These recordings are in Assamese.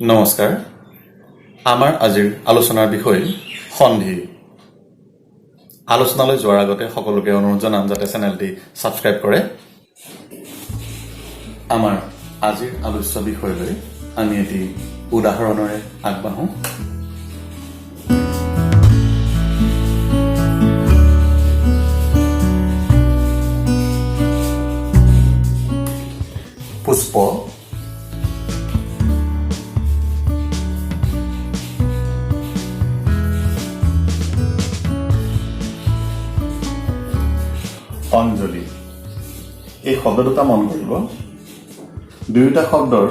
নমস্কাৰ আমাৰ আজিৰ আলোচনাৰ বিষয় সন্ধি আলোচনালৈ যোৱাৰ আগতে সকলোকে অনুৰোধ জনাম যাতে চেনেলটি সাবস্ক্ৰাইব কৰে আমাৰ আজিৰ আলোচ্য বিষয়লৈ আমি এটি উদাহৰণৰে আগবাঢ়ো পুষ্প অঞ্জলি এই শব্দ দুটা মন কৰিব দুয়োটা শব্দৰ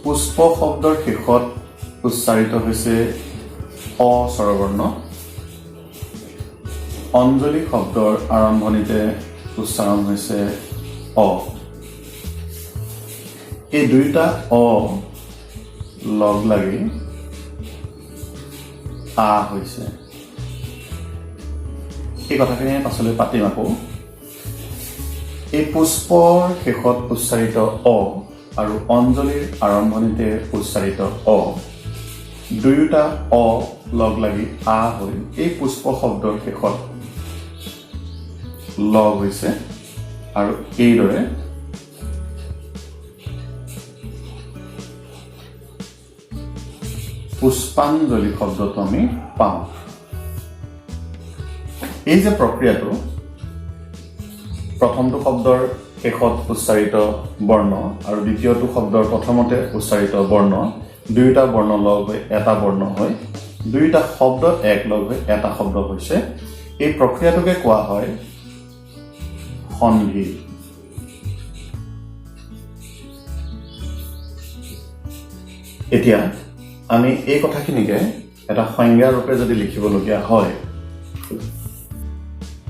পুষ্প শব্দৰ শেষত উচ্চাৰিত হৈছে অ স্বৰবৰ্ণ অঞ্জলি শব্দৰ আৰম্ভণিতে উচ্চাৰণ হৈছে অ এই দুয়োটা অ লগ লাগি আ হৈছে এই কথাখিনি পাছলৈ পাতিম আকৌ এই পুষ্পৰ শেষত উচ্চাৰিত অ আৰু অঞ্জলিৰ আৰম্ভণিতে উচ্চাৰিত অ দুয়োটা অ লগ লাগি আ হৈ এই পুষ্প শব্দৰ শেষত লগ হৈছে আৰু এইদৰে পুষ্পাঞ্জলি শব্দটো আমি পাওঁ এই যে প্ৰক্ৰিয়াটো প্ৰথমটো শব্দৰ শেষত উচ্চাৰিত বৰ্ণ আৰু দ্বিতীয়টো শব্দৰ প্ৰথমতে উচ্চাৰিত বৰ্ণ দুয়োটা বৰ্ণ লগ হৈ এটা বৰ্ণ হয় দুয়োটা শব্দ এক লগ হৈ এটা শব্দ হৈছে এই প্ৰক্ৰিয়াটোকে কোৱা হয় সন্ধি এতিয়া আমি এই কথাখিনিকে এটা সংজ্ঞা ৰূপে যদি লিখিবলগীয়া হয়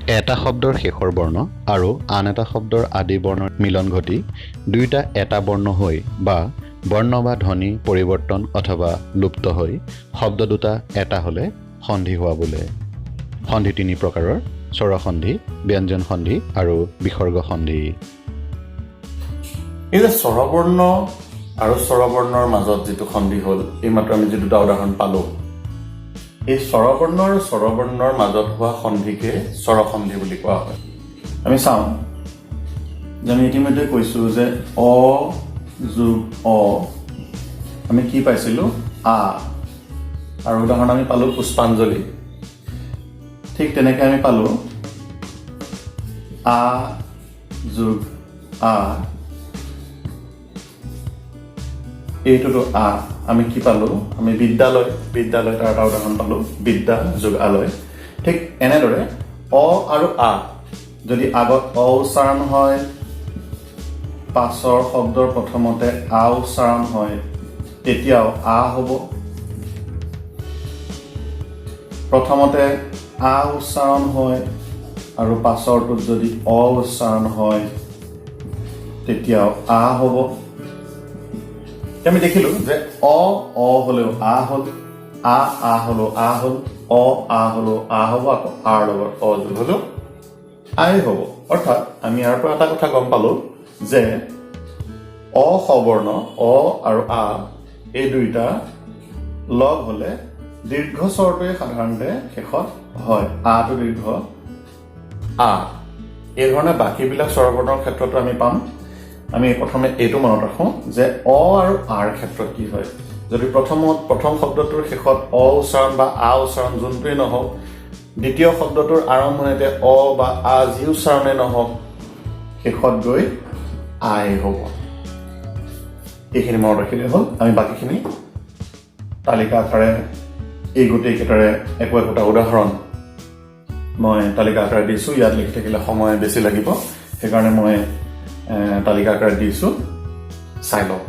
এটা শব্দৰ শেষৰ বৰ্ণ আৰু আন এটা শব্দৰ আদি বৰ্ণৰ মিলন ঘটি দুয়োটা এটা বৰ্ণ হৈ বা বৰ্ণ বা ধ্বনি পৰিৱৰ্তন অথবা লুপ্ত হৈ শব্দ দুটা এটা হ'লে সন্ধি হোৱা বোলে সন্ধি তিনি প্ৰকাৰৰ স্বৰ সন্ধি ব্যঞ্জন সন্ধি আৰু বিসৰ্গ সন্ধি এই যে স্বৰবৰ্ণ আৰু স্বৰবৰ্ণৰ মাজত যিটো সন্ধি হ'ল এইমাত্ৰ আমি যে দুটা উদাহৰণ পালো এই স্বৰবৰ্ণ আৰু স্বৰবৰ্ণৰ মাজত হোৱা সন্ধিকে স্বৰসন্ধি বুলি কোৱা হয় আমি চাওঁ যে আমি ইতিমধ্যে কৈছো যে অ যোগ অ আমি কি পাইছিলো আ আৰু উদাহৰণ আমি পালো পুষ্পাঞ্জলি ঠিক তেনেকৈ আমি পালো আ যোগ আ এইটোতো আ আমি কি পালো আমি বিদ্যালয় তাৰ এটা উদাহৰণ পালো বিদ্যা যোগ আলয় ঠিক এনেদৰে অ আৰু আ যদি আগত অ উচ্চাৰণ হয় পাছৰ শব্দৰ প্ৰথমতে আ উচ্চাৰণ হয় তেতিয়াও আ হ'ব প্ৰথমতে আ উচ্চাৰণ হয় আৰু পাছৰটোত যদি অ উচ্চাৰণ হয় তেতিয়াও আ হ'ব আমি দেখিলো যে অ হলেও আ হল আ হলেও আ হল অ হলেও আ হব আকৌ আৰ লগত অ যোগ হলেও আই হব অৰ্থাৎ আমি ইয়াৰ পৰা এটা কথা গম পালো যে অ সবৰ্ণ অ আৰু আ এই দুইটা লগ হলে দীৰ্ঘ স্বৰটোৱে সাধাৰণতে শেষত হয় আটো দীৰ্ঘ আ এই ধৰণে বাকীবিলাক স্বৰবৰ্ণৰ ক্ষেত্ৰতো আমি পাম আমি প্ৰথমে এইটো মনত ৰাখোঁ যে অ আৰু আৰ ক্ষেত্ৰত কি হয় যদি প্ৰথম শব্দটোৰ শেষত অ উচ্চাৰণ বা আ উচ্চাৰণ যোনটোৱেই নহওক দ্বিতীয় শব্দটোৰ আৰম্ভণিতে অ বা আ যি উচ্চাৰণে নহওক শেষত গৈ আই হ'ব এইখিনি মনত ৰাখিলে হ'ল আমি বাকীখিনি তালিকা আকাৰে এই গোটেইকেইটাৰে একোটা উদাহৰণ মই তালিকা আকাৰে দিছোঁ ইয়াত লিখি থাকিলে সময় বেছি লাগিব সেইকাৰণে মই তালিকা আকাৰে দিছোঁ চাই লওক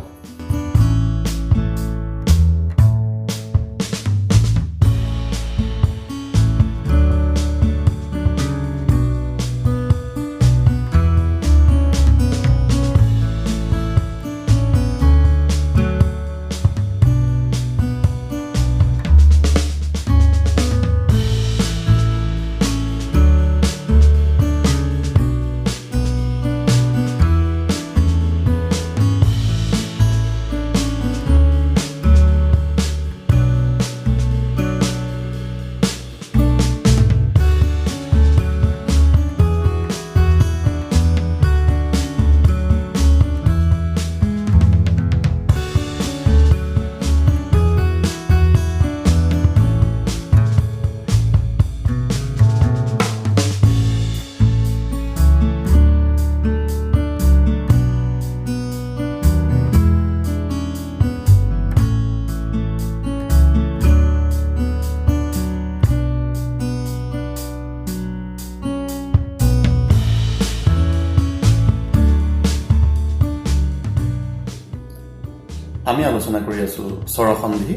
আমি আলোচনা কৰি আছো স্বৰসন্ধি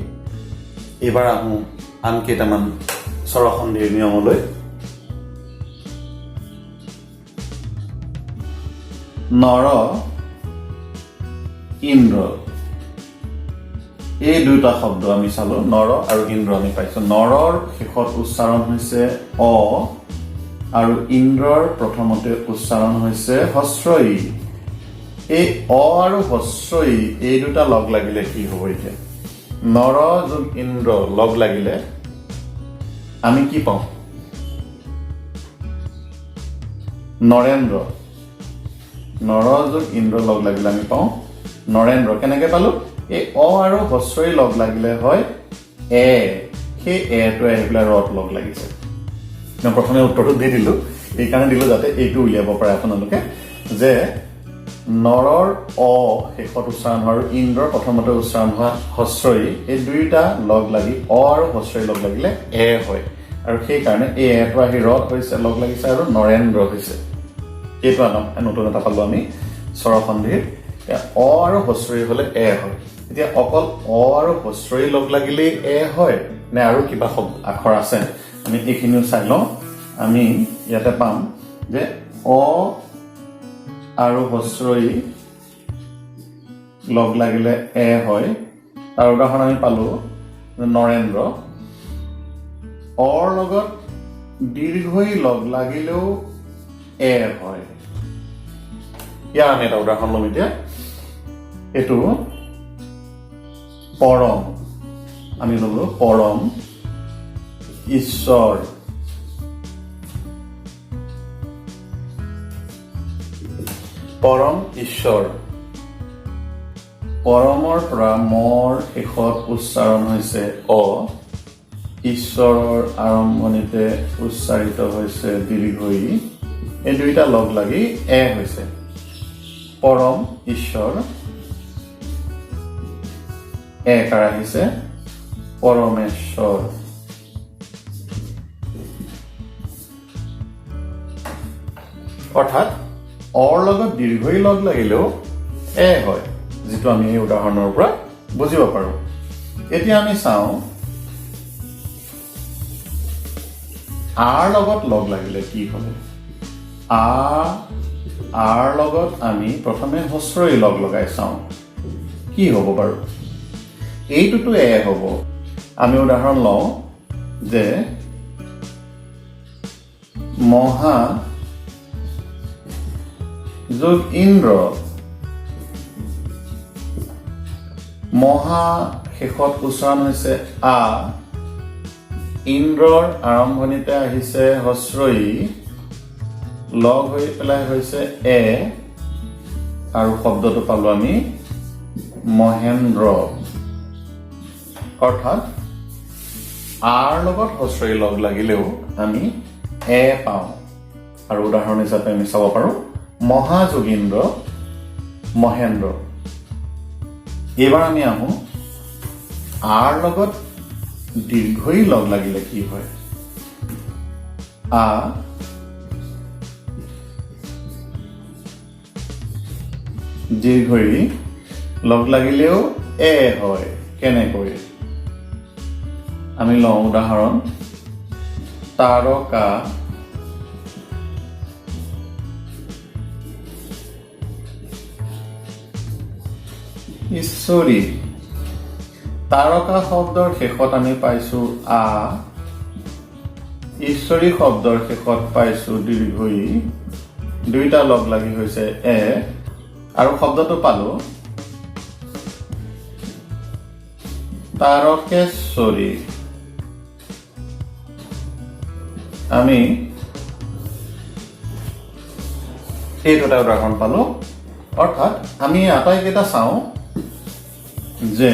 এবাৰ আহো আন কেইটামান স্বৰসন্ধিৰ নিয়মলৈ নৰ ইন্দ্ৰ এই দুটা শব্দ আমি চালো নৰ আৰু ইন্দ্ৰ আমি পাইছো নৰৰ শেষত উচ্চাৰণ হৈছে অ আৰু ইন্দ্ৰৰ প্ৰথমতে উচ্চাৰণ হৈছে হস্ৰ ই এই অ আৰু হস্ৰ ই এই দুটা লগ লাগিলে কি হ'ব এতিয়া নৰ যোগ ইন্দ্ৰ লগ লাগিলে আমি কি পাওঁ নৰেন্দ্ৰ নৰ যোগ ইন্দ্ৰ লগ লাগিলে আমি পাওঁ নৰেন্দ্ৰ কেনেকৈ পালো এই অ আৰু হস্ৰ ই লগ লাগিলে হয় এ সেই এটো আহি পেলাই ৰত লগ লাগিছে মই প্ৰথমে উত্তৰটো দি দিলো এইকাৰণে দিলো যাতে এইটো উলিয়াব পাৰে আপোনালোকে যে নৰৰ অ শেষত উচ্চাৰণ হয় আৰু ইন্দ্ৰৰ প্ৰথমতে উচ্চাৰণ হোৱা হস্ৰ ই এই দুইটা লগ লাগি অ আৰু হস্ৰ ই লগ লাগিলে এ হয় আৰু সেইকাৰণে এই এটো আহি ৰত হৈছে লগ লাগিছে আৰু নৰেন্দ্ৰ হৈছে এইটো নতুন এটা পালো আমি স্বৰসন্ধিৰ অ আৰু হস্ৰ ই হলে এ হয় এতিয়া অকল অ আৰু হস্ৰ ই লগ লাগিলেই এ হয় নে আৰু কিবা আখৰ আছে আমি এইখিনিও চাই লওঁ আমি ইয়াতে পাম যে অ আৰু হস্ৰ ই লগ লাগিলে এ হয় তাৰ উদাহৰণ আমি পালো নৰেন্দ্ৰ অৰ লগত দীৰ্ঘ ই লগ লাগিলেও এ হয় ইয়াৰ আমি এটা উদাহৰণ ল'ম এতিয়া এইটো পৰম আমি ল'লো পৰম ঈশ্বৰ পৰম ঈশ্বৰ পৰমৰ পৰা মৰ শেষত উচ্চাৰণ হৈছে অ ঈশ্বৰৰ আৰম্ভণিতে উচ্চাৰিত হৈছে দীৰ্ঘ ই এই দুইটা লগ লাগি এ হৈছে পৰম ঈশ্বৰ একাৰ আহিছে পৰমেশ্বৰ অৰ্থাৎ অৰ লগত দীৰ্ঘ ই লগ লাগিলেও এ হয় যিটো আমি এই উদাহৰণৰ পৰা বুজিব পাৰো এতিয়া আমি চাওঁ আৰ লগত লগ লাগিলে কি হবে আৰ লগত আমি প্ৰথমে হস্ৰ ই লগ লগাই চাওঁ কি হ'ব বাৰু এইটোতো এ হ'ব আমি উদাহৰণ লওঁ যে মহা যোগ ইন্দ্ৰ মহা শেষত উচ্চাৰণ হৈছে আ ইন্দ্ৰৰ আৰম্ভণিতে আহিছে হস্ৰ ই লগ হৈ পেলাই হৈছে এ আৰু শব্দটো পালো আমি মহেন্দ্ৰ অৰ্থাৎ আৰ লগত হস্ৰ ই লগ লাগিলেও আমি এ পাওঁ আৰু উদাহৰণ হিচাপে আমি চাব পাৰো মহাযোগীন্দ্ৰ মহেন্দ্ৰ এইবাৰ আমি আহো আৰ লগত দীৰ্ঘ ই লগ লাগিলে কি হয় আ দীৰ্ঘ ই লগ লাগিলেও এ হয় কেনেকৈ আমি লওঁ উদাহৰণ তাৰকা ঈশ্বৰী তাৰকা শব্দৰ শেষত আমি পাইছো আ ঈশ্বৰী শব্দৰ শেষত পাইছো দীৰ্ঘ ই দুইটা লগ লাগি হৈছে এ আৰু শব্দটো পালো তাৰকেশ্বৰী আমি এই দুটা উদাহৰণ পালো অৰ্থাৎ আমি আটাইকেইটা চাওঁ যে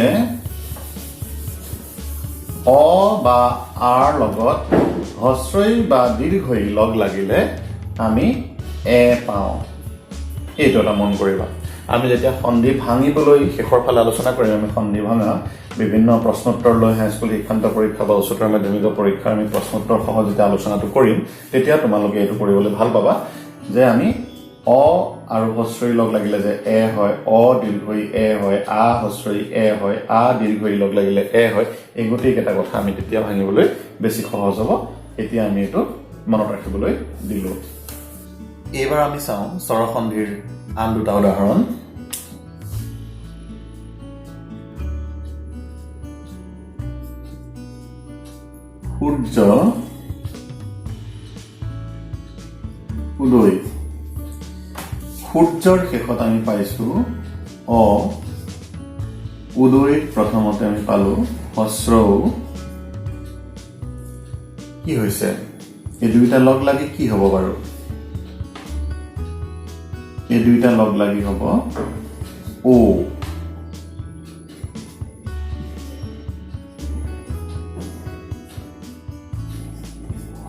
অ বা আৰ লগত হস্ৰ ই বা দীৰ্ঘ ই লগ লাগিলে আমি এ পাওঁ এইটো এটা মন কৰিবা আমি যেতিয়া সন্ধি ভাঙিবলৈ শেষৰ ফালে আলোচনা কৰিম আমি সন্ধি ভাঙা বিভিন্ন প্ৰশ্নোত্তৰ লৈ হাইস্কুল শিক্ষান্ত পৰীক্ষা বা উচ্চতৰ মাধ্যমিক পৰীক্ষাৰ আমি প্ৰশ্নোত্তৰ সহ যেতিয়া আলোচনাটো কৰিম তেতিয়া তোমালোকে এইটো কৰিবলৈ ভাল পাবা যে আমি অ আৰু হস্ৰই লগ লাগিলে যে এ হয়, অ দীৰ্ঘই এ হয়, আ হস্ৰই এ হয়, আ দীৰ্ঘই লগ লাগিলে এ হয়। এই গোটেইকেইটা কথা আমি তেতিয়া ভাঙিবলৈ বেছি সহজ হ'ব। এতিয়া আমি এইটো মনত ৰাখিবলৈ দিলোঁ। এইবাৰ আমি চাওঁ স্বৰসন্ধিৰ আন দুটা উদাহৰণ। সূৰ্য উদয়। সূৰ্যৰ শেষত আমি পাইছো অ, উদয়ত প্ৰথমতে আমি পালো হস্ৰ উ। কি হৈছে? এই দুইটা লগ লাগি কি হ'ব বাৰু? এই দুইটা লগ লাগি হ'ব ও।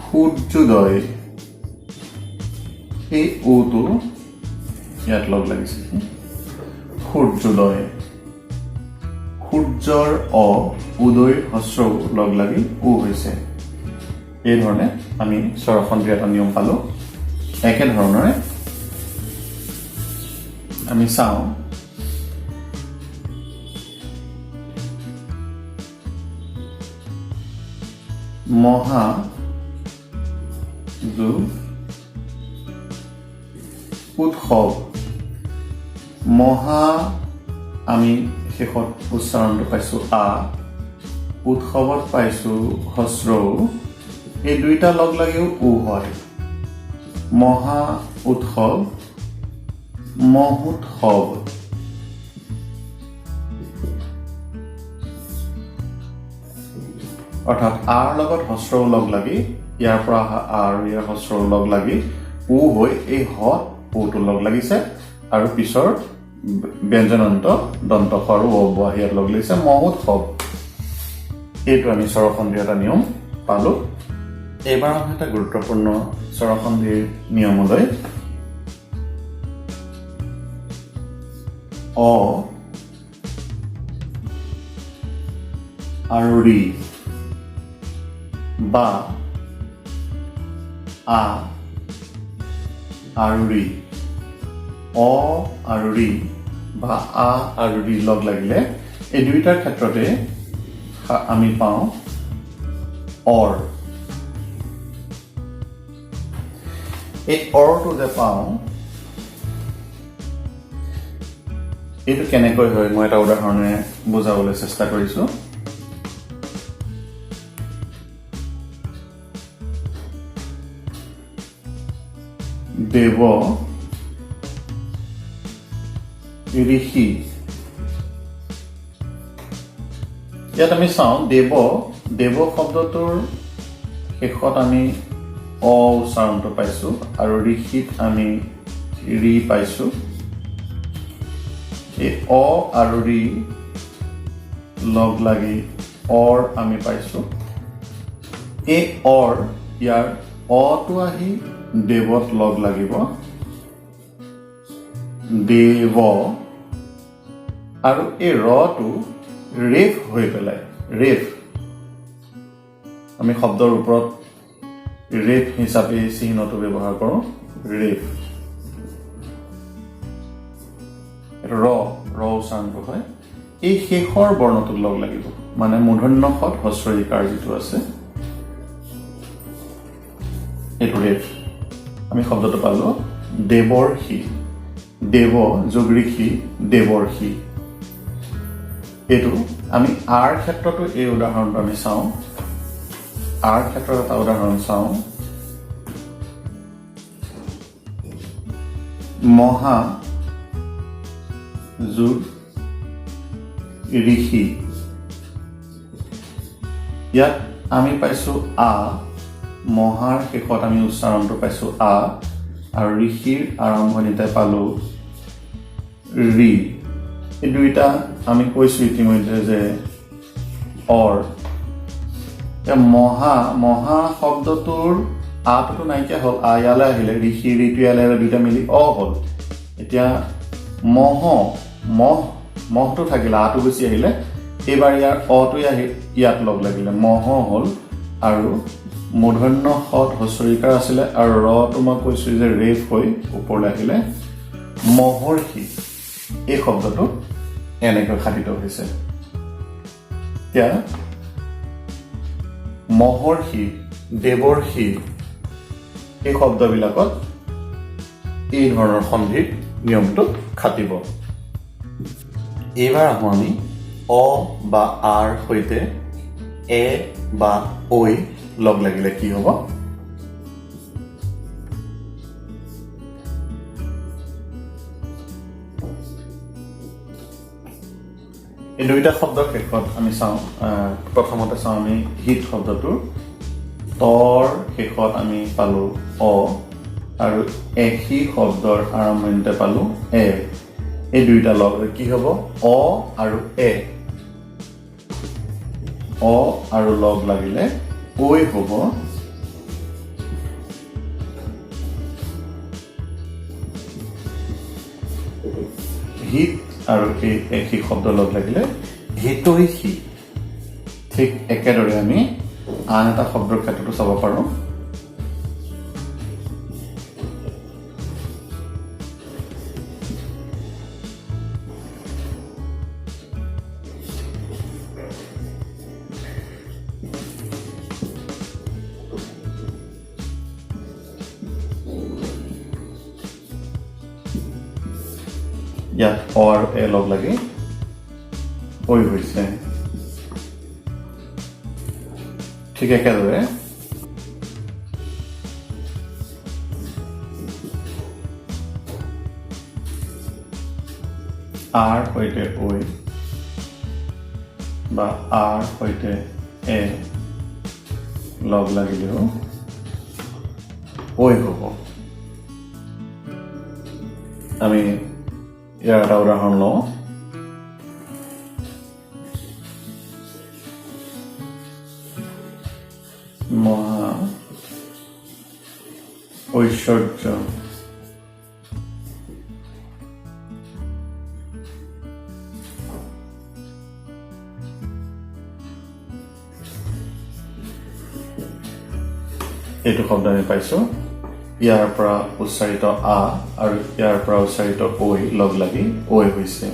সূৰ্যোদয়, এই ওটো ইয়াত লগ লাগিছে সূৰ্যোদয়। সূৰ্যৰ অ, উদয়ৰ হস্ৰ উ লগ লাগি উ হৈছে। এই ধৰণে আমি স্বৰসন্ধিৰ এটা নিয়ম পালো। একেধৰণৰে আমি চাওঁ মহা যোগ উৎসৱ। মহা আমি শেষত উচ্চাৰণটো পাইছো আ, উৎসৱত পাইছো হস্ৰ উ। এই দুইটা লগ লাগিও উ হয়। মহা উৎসৱ, মহোৎসৱ। অৰ্থাৎ আৰ লগত হস্ৰ উ লগ লাগি, ইয়াৰ পৰা অহা আ আৰু ইয়াৰ হস্ৰ উ লগ লাগি উ হৈ এই হত উটো লগ লাগিছে আৰু পিছৰ ব্যঞ্জনন্ত দন্ত স আৰু অ বোৱা ইয়াত লগ লাগিছে মহোৎসৱ। এইটো আমি স্বৰসন্ধিৰ এটা নিয়ম পালো। এইবাৰ আমি এটা গুৰুত্বপূৰ্ণ স্বৰসন্ধিৰ নিয়মলৈ। অ আৰু ৰি বা আ আৰু ৰি, অ আৰু ৰি বা আ আৰু ৰি লগ লাগিলে এই দুইটাৰ ক্ষেত্ৰতে আমি পাওঁ অৰ। এই অৰটো যে পাওঁ, এইটো কেনেকৈ হয় মই এটা উদাহৰণে বুজাবলৈ চেষ্টা কৰিছো। দেৱ, ঋষি। ইয়াত আমি চাওঁ দেৱ, দেৱ শব্দটোৰ শেষত আমি অ উচ্চাৰণটো পাইছো আৰু ঋষিত আমি ৰি পাইছো। এই অ আৰু ৰি লগ লাগি অৰ আমি পাইছো। এই অৰ, ইয়াৰ অটো আহি দেৱত লগ লাগিব দেৱ, আৰু এই ৰটো ৰেফ হৈ পেলাই ৰেফ। আমি শব্দৰ ওপৰত ৰেফ হিচাপে চিহ্নটো ব্যৱহাৰ কৰোঁ, ৰেফ। ৰ উচ্চাৰণটো হয়। এই শেষৰ বৰ্ণটোত লগ লাগিব, মানে মূৰ্ধন্য ষত হস্ৰ ইকাৰ যিটো আছে এইটো ৰেফ। আমি শব্দটো পালো দেৱৰ্ষি। দেৱ যোগ ঋষি, দেৱৰ্ষি। এইটো আমি আৰ ক্ষেত্ৰতো এই উদাহৰণটো আমি চাওঁ। আৰ ক্ষেত্ৰত এটা উদাহৰণ চাওঁ। মহা যোগ ঋষি। ইয়াত আমি পাইছো আ, মহাৰ শেষত আমি উচ্চাৰণটো পাইছো আ, আৰু ঋষিৰ আৰম্ভণিতে পালো ৰি। এই দুইটা আমি কৈছো ইতিমধ্যে যে অৰ। মহা, মহা শব্দটোৰ আটোতো নাইকিয়া হ'ল, আ ইয়ালৈ আহিলে, ঋষি ঋতু ইয়ালৈ আহিলে, দুইটা মিলি অ হ'ল। এতিয়া মহ, মহটো থাকিলে, আটো গুচি আহিলে, এইবাৰ ইয়াৰ অটোৱে আহি ইয়াত লগ লাগিলে মহ হ'ল, আৰু মূৰ্ধন্য হত হস্ৰইকাৰ আছিলে আৰু ৰটো মই কৈছোঁ যে ৰেফ হৈ ওপৰলৈ আহিলে মহৰ্ষি এই শব্দটো এনেকৈ খাটিত হৈছে এতিয়া মহৰ্ষি দেৱৰ্ষি এই শব্দবিলাকত এই ধৰণৰ সন্ধিৰ নিয়মটো খাটিব এইবাৰ আহোঁ আমি অ বা আৰ সৈতে এ বা ঐ লগ লাগিলে কি হ'ব এই দুইটা শব্দৰ শেষত আমি চাওঁ প্ৰথমতে চাওঁ আমি হিত শব্দটোৰ তৰ শেষত আমি পালোঁ অ আৰু এহি শব্দৰ আৰম্ভণিতে পালোঁ এ এই দুইটা লগ কি হ'ব অ আৰু এ অ আৰু লগ লাগিলে ঐ হ'ব হিত আৰু এই এহি শব্দ লগ লাগিলে হিতৈষী ঠিক একেদৰে আমি আন এটা শব্দৰ ক্ষেত্ৰতো চাব পাৰোঁ ইয়াত অ আৰু এ লগ লাগি ঐ হৈছে ঠিক একেদৰে আৰ সৈতে ঐ বা আৰ সৈতে এ লগ লাগিলেও ঐ হ'ব আমি ইয়াৰ এটা উদাহৰণ লওঁ মহা ঐশ্বৰ্য এইটো শব্দ আমি পাইছোঁ ইয়াৰ পৰা উচ্চাৰিত আ আৰু ইয়াৰ পৰা উচ্চাৰিত ঐ লগ লাগি ঐ হৈছে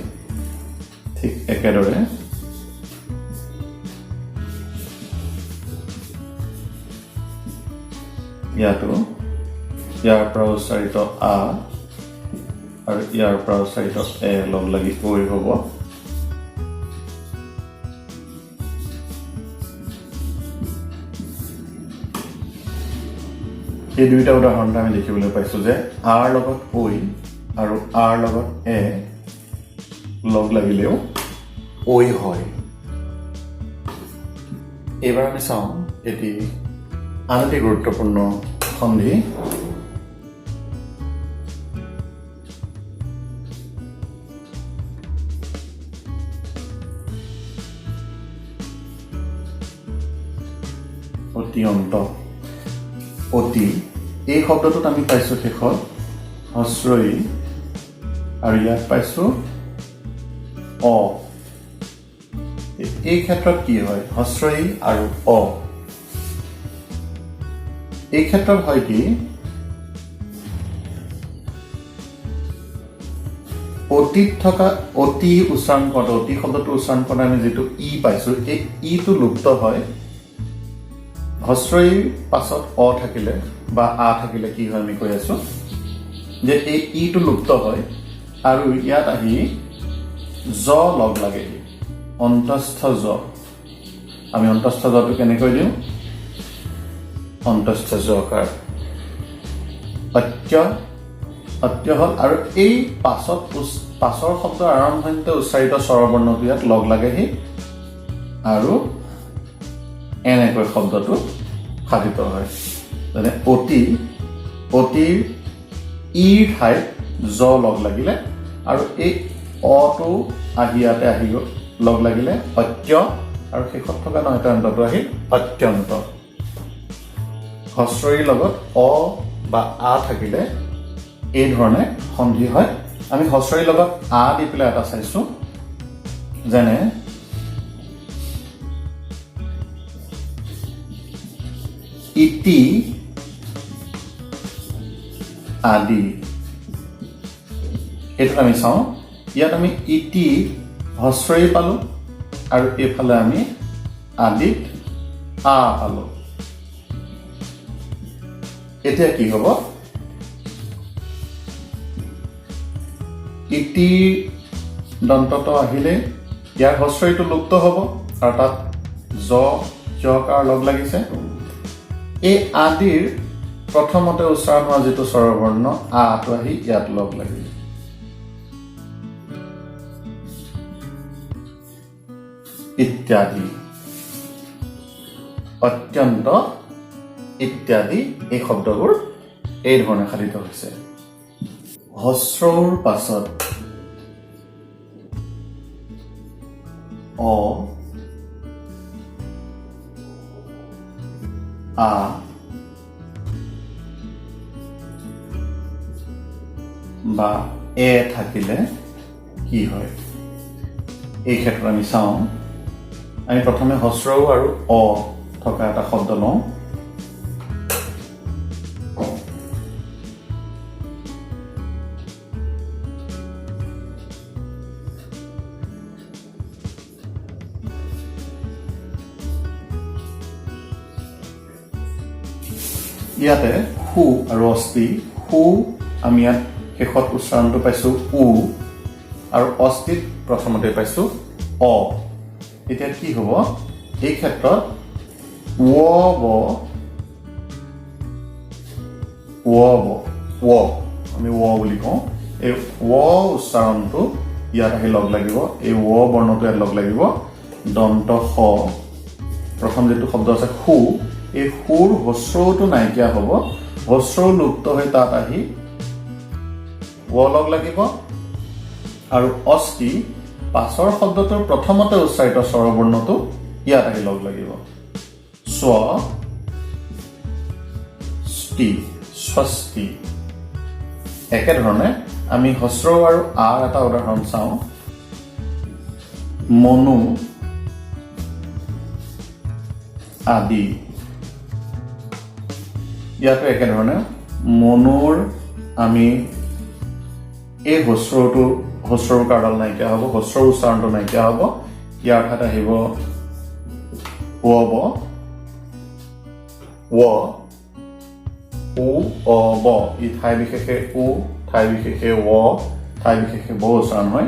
ঠিক একেদৰে ইয়াতো ইয়াৰ পৰা উচ্চাৰিত আ আৰু ইয়াৰ পৰা উচ্চাৰিত এ লগ লাগি ঐ হ'ব এই দুইটা উদাহৰণতে আমি দেখিবলৈ পাইছোঁ যে আৰ লগত ঐ আৰু আৰ লগত এ লগ লাগিলেও ঐ হয় এইবাৰ আমি চাওঁ এটি আন এটি গুৰুত্বপূৰ্ণ সন্ধি অত্যন্ত অতি এই শব্দটোত আমি পাইছোঁ শেষত হস্ৰই আৰু ইয়াত পাইছোঁ অ এই ক্ষেত্ৰত কি হয় হস্ৰই আৰু অ এই ক্ষেত্ৰত হয় কি অতীত থকা অতি উচ্চাৰণ কৰোঁতে অতি শব্দটো উচ্চাৰণ কৰোঁতে আমি যিটো ই পাইছোঁ এই ইটো লুপ্ত হয় হস্ৰইৰ পাছত অ থাকিলে বা আ থাকিলে কি হয় আমি কৈ আছোঁ যে এই ইটো লুপ্ত হয় আৰু ইয়াত আহি জ লগ লাগে অন্তস্থ জ আমি অন্তস্থ জটো কেনেকৈ দিওঁ অন্তস্থ জকাৰ অত্য হ'ল আৰু এই পাছৰ শব্দৰ আৰম্ভণিতে উচ্চাৰিত স্বৰবৰ্ণটো ইয়াত লগ লাগেহি আৰু এনেকৈ শব্দটো সাধিত হয় যেনে অতিৰ ইৰ ঠাইত জ লগ লাগিলে আৰু এই অটো আহি ইয়াতে আহি লগ লাগিলে অত্য আৰু শেষত থকা নয়তান্তটো আহি অত্যন্ত হস্ৰইৰ লগত অ বা আ থাকিলে এই ধৰণে সন্ধি হয় আমি হস্ৰইৰ লগত আ দি পেলাই এটা চাইছোঁ যেনে ইতি আদি এইটো আমি চাওঁ ইয়াত আমি ইতি হস্ৰই পালোঁ আৰু এইফালে আমি আদিত আ পালোঁ এতিয়া কি হ'ব ইতি দন্তত আহিলে ইয়াৰ হস্ৰইটো লুপ্ত হ'ব আৰু তাত জ জকাৰ লগ লাগিছে এই আদিৰ প্ৰথমতে উচ্চাৰণ হোৱা যিটো স্বৰবৰ্ণ আটো আহি ইয়াত লগ লাগিছে ইত্যাদি অত্যন্ত ইত্যাদি এই শব্দবোৰ এই ধৰণে সাধিত হৈছে হস্ৰৰ পাছত অ আ বা এ থাকিলে কি হয় এই ক্ষেত্ৰত আমি চাওঁ আমি প্ৰথমে হস্ৰ আৰু অ থকা এটা শব্দ লওঁ ইয়াতে হু আৰু অস্থি হু আমি ইয়াত শেষত উচ্চাৰণটো পাইছোঁ উ আৰু অস্থিত প্ৰথমতে পাইছোঁ অ এতিয়া কি হ'ব এই ক্ষেত্ৰত আমি বুলি কওঁ এই উচ্চাৰণটো ইয়াত আহি লগ লাগিব এই বৰ্ণটো ইয়াত লগ লাগিব দন্ত স প্ৰথম যিটো শব্দ আছে হু এই সুৰ হস্ৰটো নাইকিয়া হ'ব হস্ৰ লুপ্ত হৈ তাত আহি লগ লাগিব আৰু অস্থি পাছৰ শব্দটোৰ প্ৰথমতে উচ্চাৰিত স্বৰবৰ্ণটো ইয়াত আহি লগ লাগিব স্বস্তি একেধৰণে আমি হস্ৰ আৰু আৰ এটা উদাহৰণ চাওঁ মনু আদি ইয়াতো একেধৰণে মনুৰ আমি এই হস্ৰৰ কাৰডাল নাইকিয়া হ'ব হস্ৰৰ উচ্চাৰণটো নাইকিয়া হ'ব ইয়াৰ ঠাইত আহিব ই ঠাই বিশেষে উ ঠাই বিশেষে ঠাই বিশেষে ব উচ্চাৰণ হয়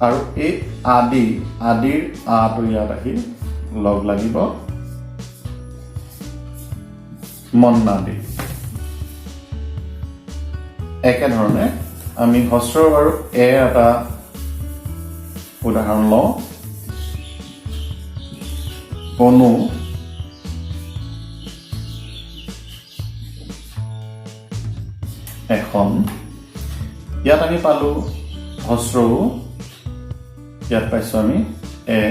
আৰু এই আদিৰ আটো ইয়াত আহি লগ লাগিব মন্নাদি একেধৰণে আমি হস্ৰ আৰু এ এটা উদাহৰণ লওঁ অনু এখন ইয়াত আমি পালোঁ হস্ৰ ইয়াত পাইছোঁ আমি এ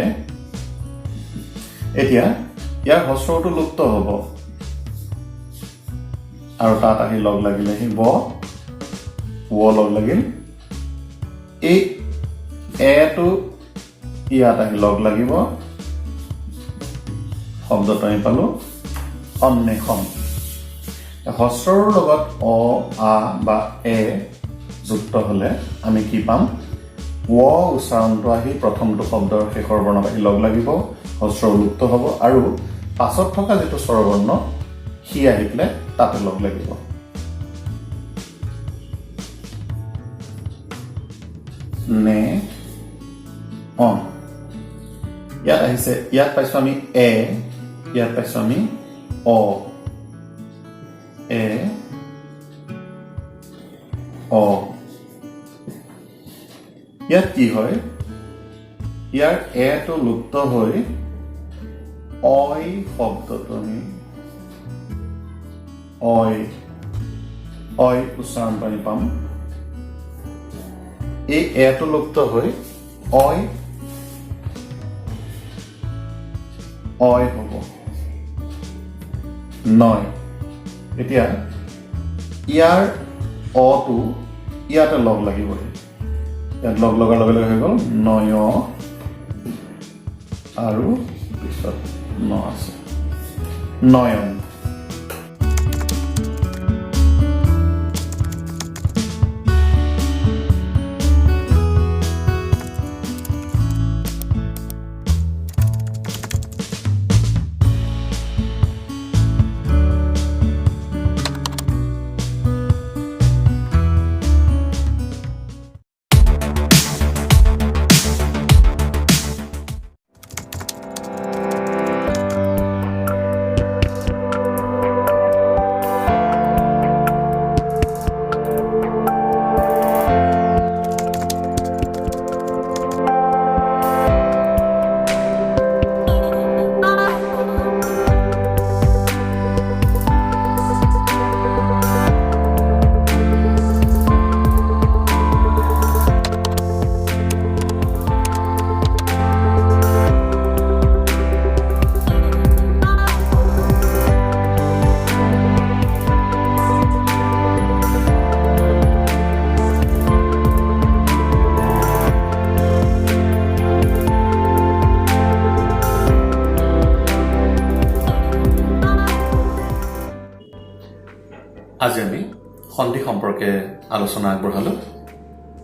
এতিয়া ইয়াৰ হস্ৰটো লুপ্ত হ'ব আৰু তাত আহি লগ লাগিলে সি লগ লাগিল এই এটো ইয়াত আহি লগ লাগিব শব্দটো আমি পালোঁ অন্বেষণ হস্ৰৰ লগত অ আ বা এ যুক্ত হ'লে আমি কি পাম উচ্চাৰণটো আহি প্ৰথমটো শব্দৰ শেষৰ বৰ্ণত আহি লগ লাগিব হস্ৰ লুপ্ত হ'ব আৰু পাছত থকা যিটো স্বৰবৰ্ণ সি আহি পেলাই তাতে লগ লাগিব নে অন ইয়াত আহিছে ইয়াত পাইছোঁ আমি এ ইয়াত পাইছোঁ আমি অ ইয়াত কি হয় ইয়াৰ এটো লুপ্ত হৈ অই শব্দটো আমি অই উচ্চাৰণটো আমি পাম এই এটো লুপ্ত হৈ অই হ'ব নয় এতিয়া ইয়াৰ অটো ইয়াতে লগ লাগিব ইয়াত লগ লগাৰ লগে লগে হৈ গ'ল নয় আৰু পিছত ন আছে নয়ন। আজি আমি সন্ধি সম্পৰ্কে আলোচনা আগবঢ়ালোঁ।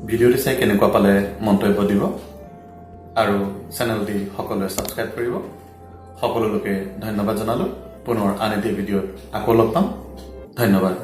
ভিডিঅ'টি চাই কেনেকুৱা পালে মন্তব্য দিব আৰু চেনেলটি সকলোৱে ছাবস্ক্ৰাইব কৰিব। সকলো লোকে ধন্যবাদ জনালোঁ। পুনৰ আন এটি ভিডিঅ'ত আকৌ লগ পাম। ধন্যবাদ।